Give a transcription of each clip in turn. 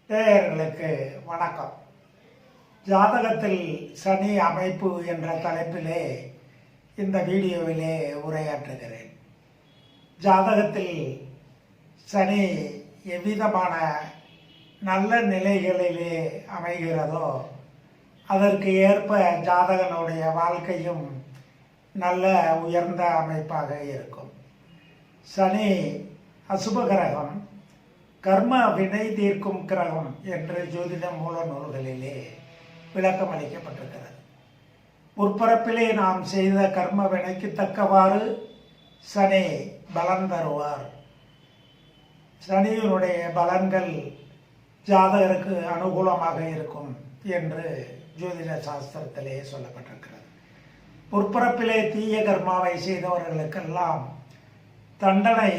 நேயர்களுக்கு வணக்கம். ஜாதகத்தில் சனி அமைப்பு என்ற தலைப்பிலே இந்த வீடியோவிலே உரையாற்றுகிறேன். ஜாதகத்தில் சனி எவ்விதமான நல்ல நிலைகளிலே அமைகிறதோ அதற்கு ஏற்ப ஜாதகனுடைய வாழ்க்கையும் நல்ல உயர்ந்த அமைப்பாக இருக்கும். சனி அசுப கிரகம், கர்ம வினை தீர்க்கும் கிரகம் என்று ஜோதிட மூல நூல்களிலே விளக்கம் அளிக்கப்பட்டிருக்கிறது. முற்பிறப்பிலே நாம் செய்த கர்ம வினைக்கு தக்கவாறு சனி பலன் தருவார். சனியினுடைய பலன்கள் ஜாதகருக்கு அனுகூலமாக இருக்கும் என்று ஜோதிட சாஸ்திரத்திலே சொல்லப்பட்டிருக்கிறது. முற்பிறப்பிலே தீய கர்மாவை செய்தவர்களுக்கெல்லாம் தண்டனை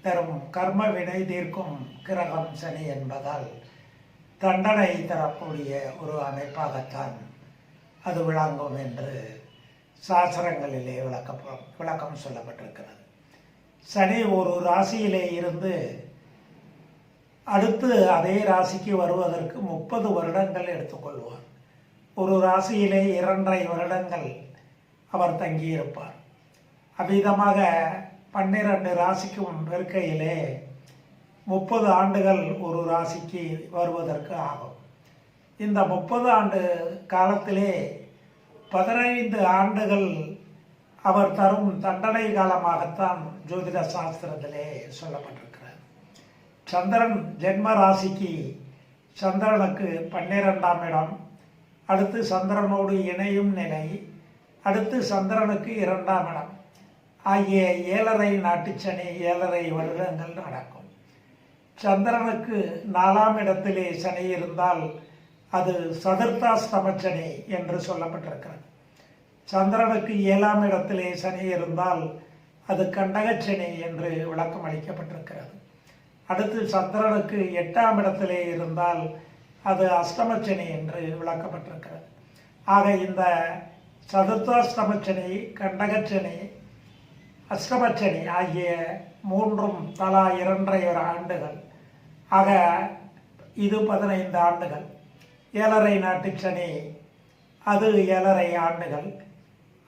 தரும் கர்ம வினை தீர்க்கும் கிரகம் சனி என்பதால் தண்டனை தரக்கூடிய ஒரு அமைப்பாகத்தான் அது விளங்கும் என்று சாஸ்திரங்களிலே விளக்கம் சொல்லப்பட்டிருக்கிறது. சனி ஒரு ராசியிலே இருந்து அடுத்து அதே ராசிக்கு வருவதற்கு 30 வருடங்கள் எடுத்துக்கொள்வார். ஒரு ராசியிலே 2.5 வருடங்கள் அவர் தங்கியிருப்பார். அவ்விதமாக 12 ராசிக்கும் இருக்கையிலே 30 ஆண்டுகள் ஒரு ராசிக்கு வருவதற்கு ஆகும். இந்த 30 ஆண்டு காலத்திலே 15 ஆண்டுகள் அவர் தரும் தண்டனை காலமாகத்தான் ஜோதிட சாஸ்திரத்திலே சொல்லப்பட்டிருக்கிறது. சந்திரன் ஜென்ம ராசிக்கு சந்திரனுக்கு 12ஆம் இடம், அடுத்து சந்திரனோடு இணையும் நிலை, அடுத்து சந்திரனுக்கு 2ஆம் இடம் ஆகிய 7.5 நாட்டு சனி 7.5 வருடங்கள் நடக்கும். சந்திரனுக்கு 4ஆம் இடத்திலே சனி இருந்தால் அது சதுர்த்தாஷ்டம சனி என்று சொல்லப்பட்டிருக்கிறது. சந்திரனுக்கு 7ஆம் இடத்திலே சனி இருந்தால் அது கண்டகச்சனி என்று விளக்கம் அளிக்கப்பட்டிருக்கிறது. அடுத்து சந்திரனுக்கு 8ஆம் இடத்திலே இருந்தால் அது அஷ்டமச்சனி என்று விளக்கப்பட்டிருக்கிறது. ஆக இந்த சதுர்த்தாஷ்டமச்சனி, கண்டகச்சனி, அஷ்டமச்சனி ஆகிய மூன்றும் தலா 2.5 ஆண்டுகள். ஆக இது 15 ஆண்டுகள். 7.5 நாட்டு சனி அது 7.5 ஆண்டுகள்.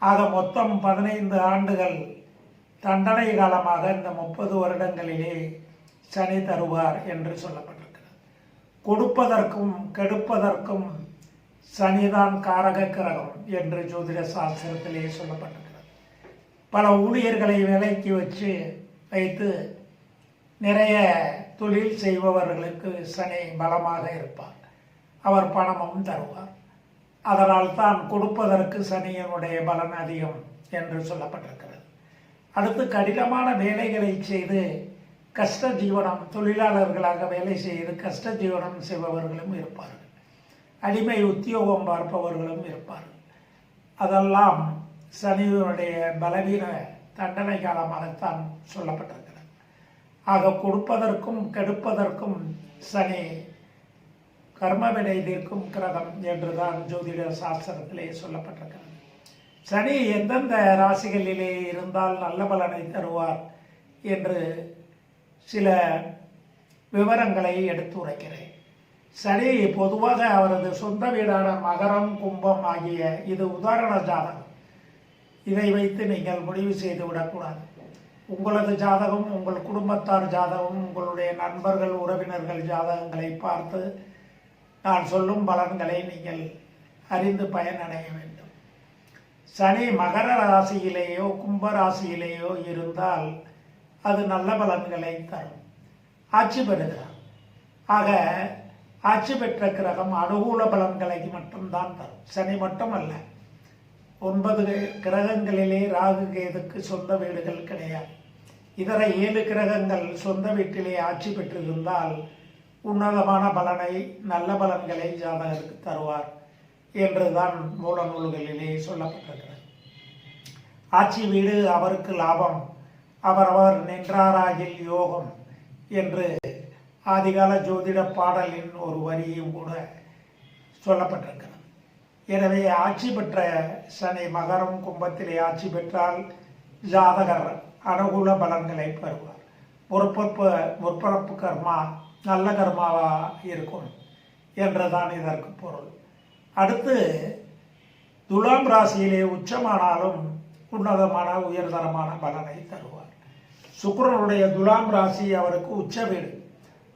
ஆக மொத்தம் 15 ஆண்டுகள் தண்டனை காலமாக இந்த 30 வருடங்களிலே சனி தருவார் என்று சொல்லப்பட்டிருக்கிறது. கொடுப்பதற்கும் கெடுப்பதற்கும் சனிதான் காரக கிரகம் என்று ஜோதிட சாஸ்திரத்திலே சொல்லப்பட்டிருக்கிறது. பல ஊழியர்களை வேலைக்கு வைத்து நிறைய தொழில் செய்பவர்களுக்கு சனி பலமாக இருப்பார். அவர் பணமும் தருவார். அதனால் தான் கொடுப்பதற்கு சனியினுடைய பலன் அதிகம் என்று சொல்லப்பட்டிருக்கிறது. அடுத்து கடினமான வேலைகளை செய்து கஷ்ட ஜீவனம், தொழிலாளர்களாக வேலை செய்து கஷ்ட ஜீவனம் செய்பவர்களும் இருப்பார்கள். அடிமை உத்தியோகம் பார்ப்பவர்களும் இருப்பார்கள். அதெல்லாம் சனியினுடைய பலவீன தண்டனை காலமாகத்தான் சொல்லப்பட்டிருக்கிறது. ஆக கொடுப்பதற்கும் கெடுப்பதற்கும் சனி கர்மவினை தீர்க்கும் கிரகம் என்றுதான் ஜோதிட சாஸ்திரத்திலே சொல்லப்பட்டிருக்கிறது. சனி எந்தெந்த ராசிகளிலே இருந்தால் நல்ல பலனை தருவார் என்று சில விவரங்களை எடுத்து உரைக்கிறேன். சனி பொதுவாக அவரது சொந்த வீடான மகரம், கும்பம் ஆகிய இது உதாரண ஜாதகம். இதை வைத்து நீங்கள் முடிவு செய்து விடக்கூடாது. உங்களது ஜாதகம், உங்கள் குடும்பத்தார் ஜாதகம், உங்களுடைய நண்பர்கள், உறவினர்கள் ஜாதகங்களை பார்த்து நான் சொல்லும் பலன்களை நீங்கள் அறிந்து பயனடைய வேண்டும். சனி மகர ராசியிலேயோ கும்ப ராசியிலேயோ இருந்தால் அது நல்ல பலன்களை தரும். ஆட்சி பெறுகிறார். ஆக ஆட்சி பெற்ற கிரகம் அனுகூல பலன்களை மட்டும்தான் தரும். சனி மட்டுமல்ல, 9 கிரகங்களிலே ராகு கேதுக்கு சொந்த வீடுகள் கிடையாது. இதர 7 கிரகங்கள் சொந்த வீட்டிலே ஆட்சி பெற்றிருந்தால் உன்னதமான பலனை, நல்ல பலன்களை ஜாதகருக்கு தருவார் என்றுதான் மூல நூல்களிலே சொல்லப்பட்டிருக்கிறது. ஆட்சி வீடு அவருக்கு லாபம், அவரவர் நின்றாராகில் யோகம் என்று ஆதிகால ஜோதிட பாடலின் ஒரு வரியும் கூட சொல்லப்பட்டிருக்கிறது. எனவே ஆட்சி பெற்ற சனி மகரம் கும்பத்திலே ஆட்சி பெற்றால் ஜாதகர் அனுகூல பலன்களை பெறுவார். முற்பரப்பு கர்மா நல்ல கர்மாவாக இருக்கும் என்றுதான் இதற்கு பொருள். அடுத்து துலாம் ராசியிலே உச்சமானாலும் உன்னதமான உயர்தரமான பலனை தருவார். சுக்கிரனுடைய துலாம் ராசி அவருக்கு உச்ச வீடு.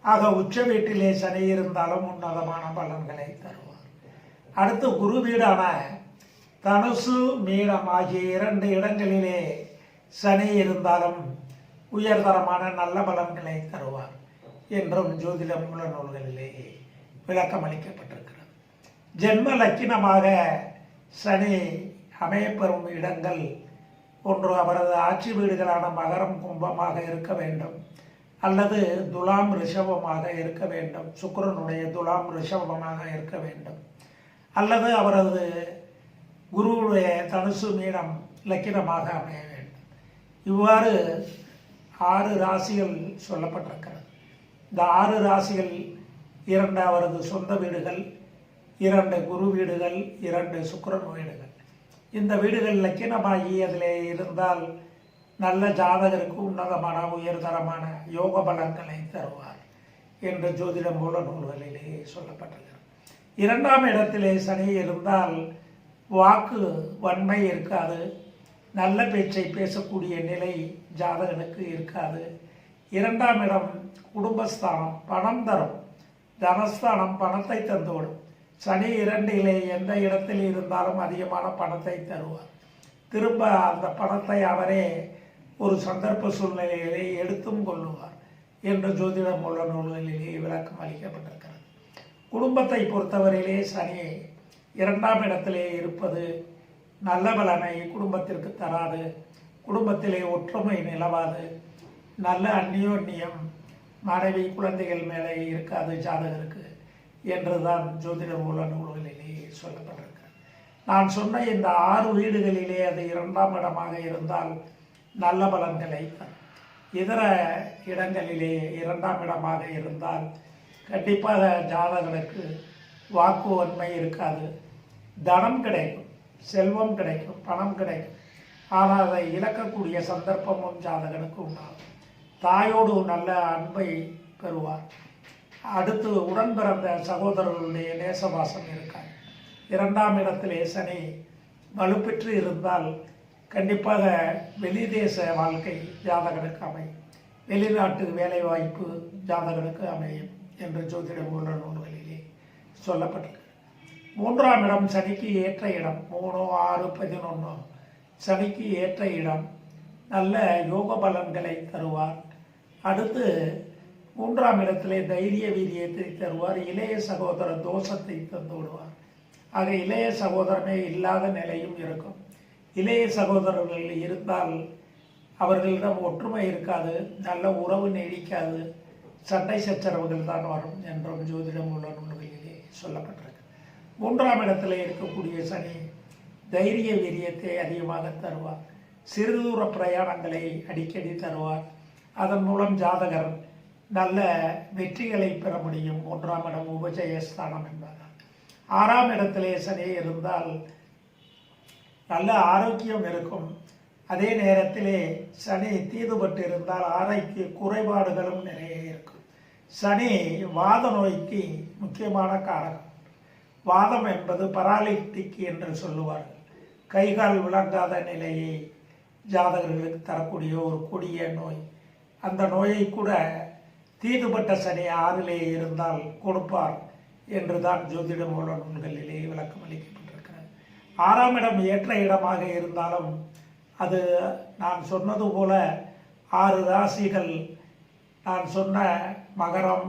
ஆக உச்ச வீட்டிலே சனி இருந்தாலும் உன்னதமான பலன்களை தருவார். அடுத்து குரு வீடான தனுசு மீனம் ஆகிய 2 இடங்களிலே சனி இருந்தாலும் உயர்தரமான நல்ல பலன்களை தருவார் என்றும் ஜோதிட மூல நூல்களிலே விளக்கம் அளிக்கப்பட்டிருக்கிறது. ஜென்ம லக்கினமாக சனி அமையப்பெறும் இடங்கள் ஒன்று அவரது ஆட்சி வீடுகளான மகரம் கும்பமாக இருக்க வேண்டும், அல்லது துலாம் ரிஷபமாக இருக்க வேண்டும். சுக்கிரனுடைய துலாம் ரிஷபமாக இருக்க வேண்டும், அல்லது அவரது குருவுடைய தனுசு மீனம் லக்கினமாக அமைய வேண்டும். இவ்வாறு 6 ராசிகள் சொல்லப்பட்டிருக்கிறது. இந்த 6 ராசிகள் 2 அவரது சொந்த வீடுகள், 2 குரு வீடுகள், 2 சுக்கிரன் வீடுகள். இந்த வீடுகள் லக்கினமாகி அதில் இருந்தால் நல்ல ஜாதகருக்கு உன்னதமான உயர்தரமான யோக பலன்களை தருவார் என்று ஜோதிட மூல நூல்களிலே சொல்லப்பட்டிருக்கிறது. 2ஆம் இடத்திலே சனி இருந்தால் வாக்கு வன்மை இருக்காது, நல்ல பேச்சை பேசக்கூடிய நிலை ஜாதகனுக்கு இருக்காது. 2ஆம் இடம் குடும்பஸ்தானம், பணம் தரும். தனஸ்தானம் பணத்தை தந்துவிடும். சனி 2இலே எந்த இடத்தில் இருந்தாலும் அதிகமான பணத்தை தருவார். திரும்ப அந்த பணத்தை அவரே ஒரு சந்தர்ப்ப சூழ்நிலையிலே எடுத்தும் கொள்ளுவார் என்று ஜோதிட மூல நூல்களிலே விளக்கம் அளிக்கப்பட்டிருக்கிறது. குடும்பத்தை பொறுத்தவரையிலே சனி 2ஆம் இடத்திலே இருப்பது நல்ல பலனை குடும்பத்திற்கு தராது. குடும்பத்திலே ஒற்றுமை நிலவாது. நல்ல அந்நியோன்யம் மனைவி குழந்தைகள் மேலே இருக்காது ஜாதகருக்கு என்றுதான் ஜோதிட மூல நூல்களிலே சொல்லப்பட்டிருக்கிறது. நான் சொன்ன இந்த 6 வீடுகளிலே அது 2ஆம் இடமாக இருந்தால் நல்ல பலன்களை தரும். இதர இடங்களிலே 2ஆம் இடமாக இருந்தால் கண்டிப்பாக ஜாதகனுக்கு வாக்கு வன்மை இருக்காது. தனம் கிடைக்கும், செல்வம் கிடைக்கும், பணம் கிடைக்கும். ஆனால் அதை இழக்கக்கூடிய சந்தர்ப்பமும் ஜாதகனுக்கு உண்டாகும். தாயோடு நல்ல அன்பை பெறுவார். அடுத்து உடன் பிறந்த சகோதரர்களுடைய நேசவாசம் இருக்காது. 2ஆம் இடத்திலே சனி வலுப்பெற்று இருந்தால் கண்டிப்பாக வெளிதேச வாழ்க்கை ஜாதகனுக்கு அமையும். வெளிநாட்டு வேலை வாய்ப்பு ஜாதகனுக்கு அமையும் என்று ஜோதிட மூல நூல்களிலே சொல்லப்பட்டிருக்கு. 3ஆம் இடம் சனிக்கு ஏற்ற இடம். 3, 6, 11 சனிக்கு ஏற்ற இடம். நல்ல யோக பலன்களை தருவார். அடுத்து 3ஆம் இடத்திலே தைரிய வீரியத்தை தருவார். இளைய சகோதர தோஷத்தை தந்து விடுவார். ஆக இளைய சகோதரமே இல்லாத நிலையும் இருக்கும். இளைய சகோதரர்கள் இருந்தால் அவர்களிடம் ஒற்றுமை இருக்காது, நல்ல உறவு நீடிக்காது, சண்டை சச்சரவுகள் தான் வரும் என்றும் ஜோதிடம் உள்ள நூல்களிலே சொல்லப்பட்டிருக்கு. 3ஆம் இடத்திலே இருக்கக்கூடிய சனி தைரிய வீரியத்தை அதிகமாக தருவார். சிறுதூர பிரயாணங்களை அடிக்கடி தருவார். அதன் மூலம் ஜாதகர் நல்ல வெற்றிகளை பெற முடியும். 1ஆம் இடம் உபஜயஸ்தானம் என்பதால். 6ஆம் இடத்திலே சனி இருந்தால் நல்ல ஆரோக்கியம் இருக்கும். அதே நேரத்திலே சனி தீதுபட்டு இருந்தால் ஆரோக்கிய குறைபாடுகளும் நிறைய இருக்கும். சனி வாத நோய்க்கு முக்கியமான காரகம். வாதம் என்பது பராலிட்டிக் என்று சொல்லுவார்கள். கைகால் விளங்காத நிலையை ஜாதகர்களுக்கு தரக்கூடிய ஒரு கொடிய நோய். அந்த நோயை கூட தீதுபட்ட சனி 6லே இருந்தால் கொடுப்பார் என்று தான் ஜோதிட மூல நூல்களிலே விளக்கம் அளிக்கப்பட்டிருக்கிறது. 6ஆம் இடம் ஏற்ற இடமாக இருந்தாலும் அது நான் சொன்னது போல 6 ராசிகள் நான் சொன்ன மகரம்,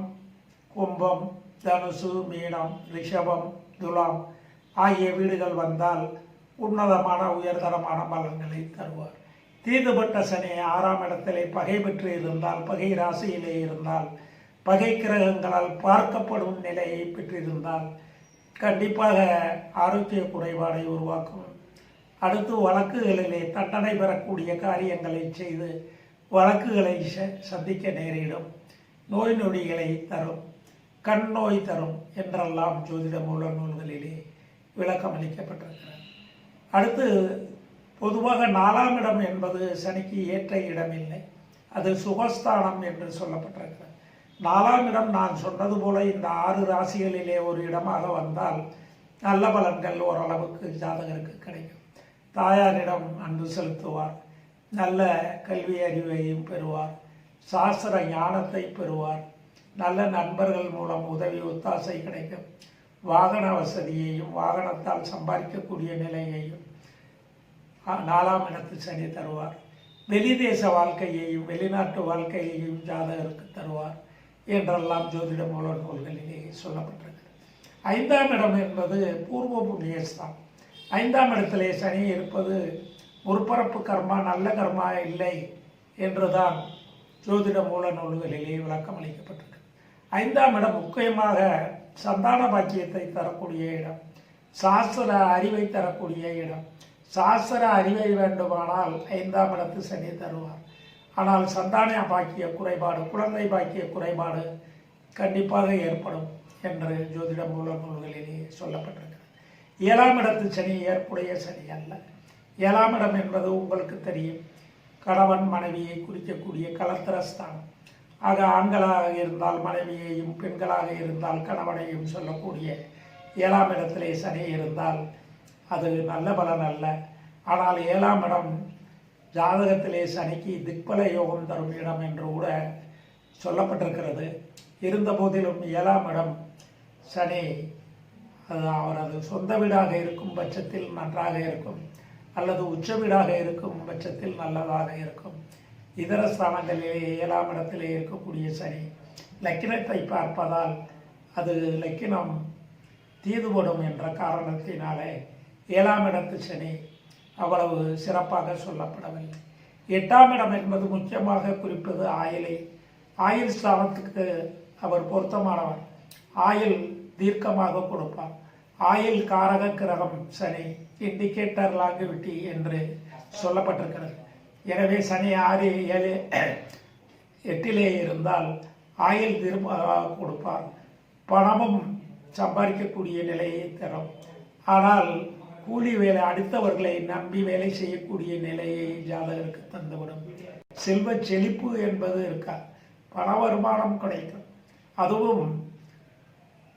கும்பம், தனுசு, மீனம், ரிஷபம், துலாம் ஆகிய வீடுகள் வந்தால் உன்னதமான உயர்தரமான பலன்களை தருவார். தீதுபட்ட சனி 6ஆம் இடத்திலே பகை பெற்று இருந்தால், பகை ராசியிலே இருந்தால், பகை கிரகங்களால் பார்க்கப்படும் நிலையை பெற்றிருந்தால் கண்டிப்பாக ஆரோக்கிய குறைபாடை உருவாக்கும். அடுத்து வழக்குகளிலே தண்டனை பெறக்கூடிய காரியங்களை செய்து வழக்குகளை சந்திக்க நேரிடும். நோய் நொடிகளை தரும், கண் நோய் தரும் என்றெல்லாம் ஜோதிட மூல நூல்களிலே விளக்கம் அளிக்கப்பட்டிருக்கிறது. அடுத்து பொதுவாக 4ஆம் இடம் என்பது சனிக்கு ஏற்ற இடமில்லை. அது சுகஸ்தானம் என்று சொல்லப்பட்டிருக்கிறது. 4ஆம் இடம் நான் சொன்னது போல இந்த 6 ராசிகளிலே ஒரு இடமாக வந்தால் நல்ல பலன்கள் ஓரளவுக்கு ஜாதகருக்கு கிடைக்கும். தாயாரிடம் அன்பு செலுத்துவார், நல்ல கல்வி அறிவையும் பெறுவார், சாஸ்திர ஞானத்தை பெறுவார், நல்ல நண்பர்கள் மூலம் உதவி ஒத்தாசை கிடைக்கும், வாகன வசதியையும் வாகனத்தால் சம்பாதிக்கக்கூடிய நிலையையும் 4ஆம் இடத்து சனி தருவார். வெளிதேச வாழ்க்கையையும் வெளிநாட்டு வாழ்க்கையையும் ஜாதகருக்கு தருவார் என்றெல்லாம் ஜோதிட மூல நூல்களிலே சொல்லப்பட்டிருக்கிறது. 5ஆம் இடம் என்பது பூர்வ புண்ணியஸ்தான். 5ஆம் இடத்திலே சனி இருப்பது முற்பரப்பு கர்மா நல்ல கர்மா இல்லை என்றுதான் ஜோதிட மூல நூல்களிலே விளக்கம் அளிக்கப்பட்டிருக்கு. 5ஆம் இடம் முக்கியமாக சந்தான பாக்கியத்தை தரக்கூடிய இடம், சாஸ்திர அறிவை தரக்கூடிய இடம். சாஸ்திர அறிவை வேண்டுமானால் 5ஆம் இடத்து சனி தருவார். ஆனால் சந்தான பாக்கிய குறைபாடு, குழந்தை பாக்கிய குறைபாடு கண்டிப்பாக ஏற்படும் என்று ஜோதிட மூல நூல்களிலே சொல்லப்பட்டிருக்கிறது. 7ஆம் இடத்து சனி ஏற்புடைய சனி அல்ல. 7ஆம் இடம் என்பது உங்களுக்கு தெரியும், கணவன் மனைவியை குறிக்கக்கூடிய கலத்திரஸ்தானம். ஆக ஆண்களாக இருந்தால் மனைவியையும், பெண்களாக இருந்தால் கணவனையும் சொல்லக்கூடிய 7ஆம் இடத்திலே சனி இருந்தால் அது நல்ல பலன் அல்ல. ஆனால் 7ஆம் இடம் ஜாதகத்திலே சனிக்கு திக்பல யோகம் தரும் இடம் என்று கூட சொல்லப்பட்டிருக்கிறது. இருந்த போதிலும் 7ஆம் இடம் சனி அது அவரது சொந்த வீடாக இருக்கும் பட்சத்தில் நன்றாக இருக்கும், அல்லது உச்ச வீடாக இருக்கும் பட்சத்தில் நல்லதாக இருக்கும். இதர ஸ்தானங்களிலே 7ஆம் இடத்திலே இருக்கக்கூடிய சனி லக்கினத்தை பார்ப்பதால் அது லக்கினம் தீதுபடும் என்ற காரணத்தினாலே 7ஆம் இடத்து சனி அவ்வளவு சிறப்பாக சொல்லப்படவில்லை. 8ஆம் இடம் என்பது முக்கியமாக குறிப்பது ஆயுளை. ஆயுள் ஸ்தானத்துக்கு அவர் பொருத்தமானவர். ஆயுள் தீர்க்கமாக கொடுப்பார். ஆயுள் காரக கிரகம் சனி, இண்டிகேட்டர் லாங்குவிட்டி என்று சொல்லப்பட்டிருக்கிறது. எனவே சனி 6, 7, 8 இருந்தால் ஆயுள் தீர்க்கமாக கொடுப்பார். பணமும் சம்பாதிக்கக்கூடிய நிலையை தரும். ஆனால் கூலி வேலை, அடுத்தவர்களை நம்பி வேலை செய்யக்கூடிய நிலையை ஜாதகருக்கு தந்துவிடும். செல்வ செழிப்பு என்பது இருக்காது, பண வருமானம் கிடைக்கும். அதுவும்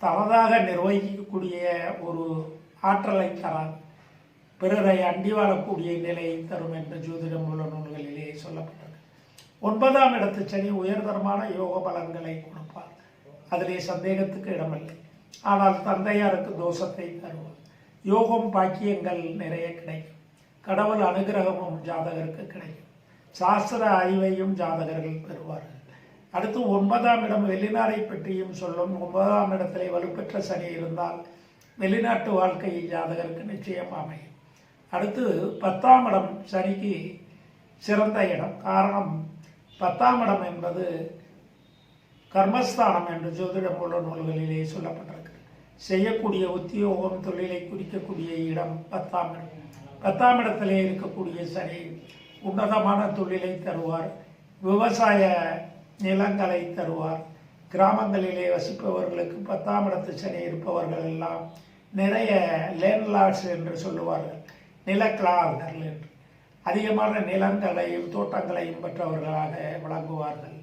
தனதாக நிர்வகிக்கக்கூடிய ஒரு ஆற்றலை தராது, பிறரை அண்டி வாழக்கூடிய நிலையை தரும் என்று ஜோதிட மூல நூல்களிலே சொல்லப்பட்டது. 9ஆம் இடத்து சனி உயர்தரமான யோக பலன்களை கொடுப்பார், அதிலே சந்தேகத்துக்கு இடமில்லை. ஆனால் தந்தையாருக்கு தோஷத்தை தருவார். யோகம் பாக்கியங்கள் நிறைய கிடைக்கும், கடவுள் அனுகிரகமும் ஜாதகருக்கு கிடைக்கும், சாஸ்திர அறிவையும் ஜாதகர்கள் பெறுவார்கள். அடுத்து 9ஆம் இடம் வெளிநாடை பற்றியும் சொல்லும். 9ஆம் இடத்திலே வலுப்பெற்ற சனி இருந்தால் வெளிநாட்டு வாழ்க்கை ஜாதகருக்கு நிச்சயம் அமையும். அடுத்து 10ஆம் இடம் சனிக்கு சிறந்த இடம். காரணம், 10ஆம் இடம் என்பது கர்மஸ்தானம் என்று ஜோதிட மூல நூல்களிலே சொல்லப்பட்டிருக்கு. செய்யக்கூடிய உத்தியோகம், தொழிலை குறிக்கக்கூடிய இடம் 10ஆம் இடம். 10ஆம் இடத்திலே இருக்கக்கூடிய சனி உன்னதமான தொழிலை தருவார், விவசாய நிலங்களை தருவார். கிராமங்களிலே வசிப்பவர்களுக்கு 10ஆம் இடத்து சனி இருப்பவர்கள் எல்லாம் நிறைய லேண்ட்லார்ட்ஸ் என்று சொல்லுவார்கள், நிலக்கிழார்கள் என்று. அதிகமான நிலங்களையும் தோட்டங்களையும் பெற்றவர்களாக விளங்குவார்கள்.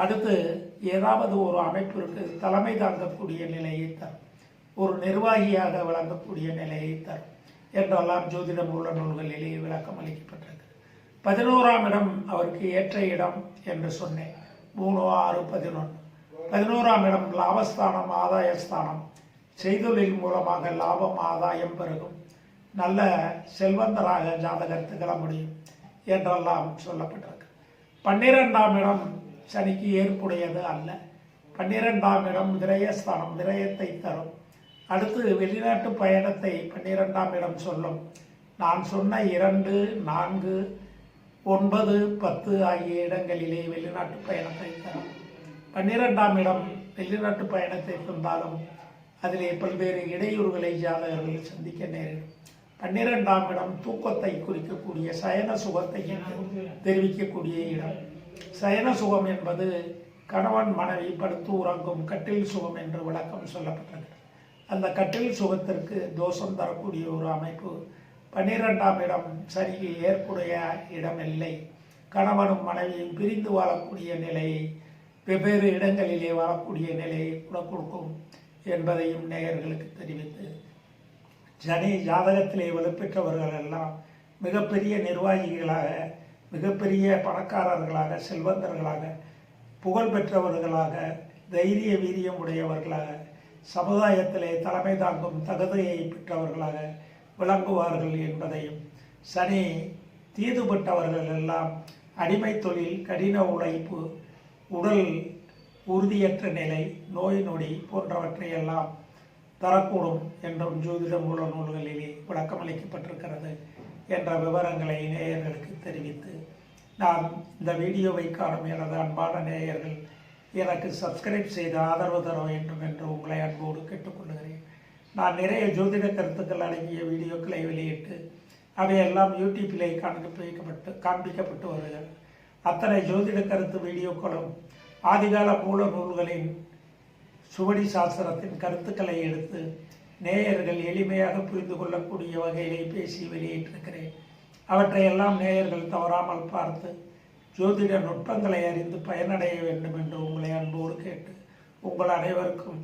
அடுத்து ஏதாவது ஒரு அமைப்பிற்கு தலைமை தாங்கக்கூடிய நிலையை தரும், ஒரு நிர்வாகியாக விளங்கக்கூடிய நிலையை தரும் என்றெல்லாம் ஜோதிட மூல நூல்களிலே விளக்கம் அளிக்கப்பட்டிருக்கு. 11ஆம் இடம் அவருக்கு ஏற்ற இடம் என்று சொன்னேன். 3, 6, 11. 11ஆம் இடம் லாபஸ்தானம், ஆதாயஸ்தானம். செய்தொழில் மூலமாக லாபம், ஆதாயம் பெருகும், நல்ல செல்வந்தராக ஜாதகர் திகழ முடியும் என்றெல்லாம் சொல்லப்பட்டிருக்கு. 12ஆம் இடம் சனிக்கு ஏற்புடையது அல்ல. 12ஆம் இடம் விரயஸ்தானம், விரயத்தை தரும். அடுத்து வெளிநாட்டு பயணத்தை 12ஆம் இடம் சொல்லும். நான் சொன்ன 2, 4, 9, 10 ஆகிய இடங்களிலே வெளிநாட்டு பயணத்தை தரும். 12ஆம் இடம் வெளிநாட்டு பயணத்தை தந்தாலும் அதிலே பல்வேறு இடையூறுகளை ஜாதகர்கள் சந்திக்க நேரிடும். 12ஆம் இடம் தூக்கத்தை குறிக்கக்கூடிய சயன சுகத்தை தெரிவிக்கக்கூடிய இடம். சயன சுகம் என்பது கணவன் மனைவி படுத்து உறங்கும் கட்டில் சுகம் என்று விளக்கம் சொல்லப்பட்டது. அந்த கட்டில் சுகத்திற்கு தோஷம் தரக்கூடிய ஒரு அமைப்பு 12ஆம் இடம் சரிக்கு ஏற்புடைய இடம் இல்லை. கணவனும் மனைவியும் பிரிந்து வாழக்கூடிய நிலையை வெவ்வேறு இடங்களிலே வரக்கூடிய நிலையை கூட கொடுக்கும் என்பதையும் நேயர்களுக்கு தெரிவித்து, சனி ஜாதகத்திலே வலுப்பெற்றவர்கள் எல்லாம் மிகப்பெரிய நிர்வாகிகளாக, மிகப்பெரிய பணக்காரர்களாக, செல்வந்தர்களாக, புகழ் பெற்றவர்களாக, தைரிய வீரியம் உடையவர்களாக, சமுதாயத்திலே தலைமை தாங்கும் தகுதியை பெற்றவர்களாக விளங்குவார்கள் என்பதையும், சனி தீதுபட்டவர்கள் எல்லாம் அடிமை தொழில், கடின உழைப்பு, உடல் உறுதியற்ற நிலை, நோய் நொடி போன்றவற்றையெல்லாம் தரக்கூடும் என்றும் ஜோதிட மூல நூல்களிலே விளக்கமளிக்கப்பட்டிருக்கிறது என்ற விவரங்களை நேயர்களுக்கு தெரிவித்து, நான் இந்த வீடியோவை காணும் எனது அன்பான நேயர்கள் எனக்கு சப்ஸ்கிரைப் செய்து ஆதரவு தர வேண்டும் என்று உங்களை அன்போடு கேட்டுக்கொள்கிறேன். நான் நிறைய ஜோதிட கருத்துக்கள் அடங்கிய வீடியோக்களை வெளியிட்டு அவையெல்லாம் யூடியூப்பிலே காண்பிக்கப்பட்டு வருகிறது. அத்தனை ஜோதிட கருத்து வீடியோக்களும் ஆதிகால மூல நூல்களின் சுவடி சாஸ்திரத்தின் கருத்துக்களை எடுத்து நேயர்கள் எளிமையாக புரிந்து கொள்ளக்கூடிய வகையிலே பேசி வெளியிட்டிருக்கிறேன். அவற்றையெல்லாம் நேயர்கள் தவறாமல் பார்த்து ஜோதிட நுட்பங்களை அறிந்து பயனடைய வேண்டும் என்று உங்களை அன்போடு கேட்டு, உங்கள் அனைவருக்கும்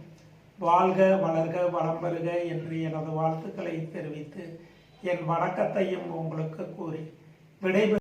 வாழ்க வளர்க வளம் பெறுக என்று எனது வாழ்த்துக்களை தெரிவித்து என் வணக்கத்தையும் உங்களுக்கு கூறி விடைபெறுகிறேன்.